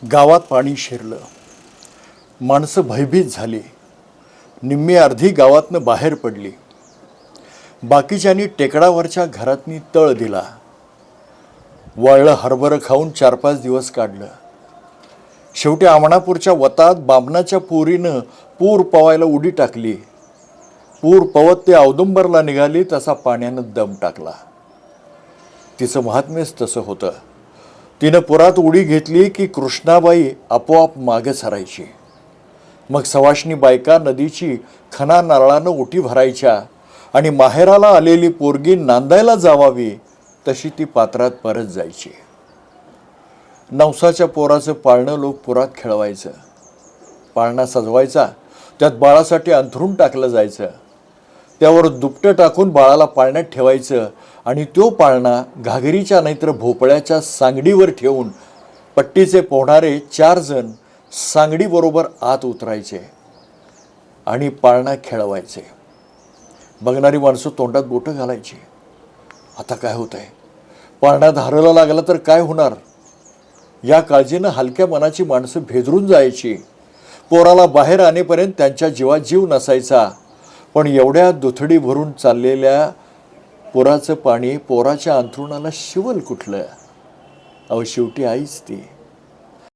गावात पाणी शिरलं. माणसं भयभीत झाली. निम्मी अर्धी गावातनं बाहेर पडली. बाकीच्यांनी टेकडावरच्या घरातनी तळ दिला. वाळलं हरभरं खाऊन 4-5 दिवस काढलं. शेवटी आमणापूरच्या वतात बामणाच्या पोरीनं पूर पवायला उडी टाकली. पूर पवत ते औदुंबरला निघाली तसा पाण्यानं दम टाकला. तिचं महात्म्यच तसं होतं. तिनं पुरात उडी घेतली की कृष्णाबाई आपोआप मागे सरायची. मग सवाष्णी बायका नदीची खना नारळानं उटी भरायच्या आणि माहेराला आलेली पोरगी नांदायला जावावी तशी ती पात्रात परत जायची. नवसाच्या पोराचं पाळणं लोक पुरात खेळवायचं. पाळणा सजवायचा, त्यात बाळासाठी अंथरूण टाकलं जायचं. त्यावर दुपटं टाकून बाळाला पाळण्यात ठेवायचं आणि तो पाळणा घागरीच्या नाहीतर भोपळ्याच्या सांगडीवर ठेवून पट्टीचे पोहणारे 4 जण सांगडीबरोबर आत उतरायचे आणि पाळणा खेळवायचे. बघणारी माणसं तोंडात बोटं घालायची. आता काय होत आहे? पाळणा धाराला लागला तर काय होणार? या काळजीनं हलक्या मनाची माणसं भेदरून जायची. पोराला बाहेर आणेपर्यंत त्यांच्या जीवात जीव नसायचा. पण एवढ्या दुथडी भरून चाललेल्या पुराचं पाणी पोराच्या अंथरुणाला शिवल कुठलं? अहो शेवटी आईच ती.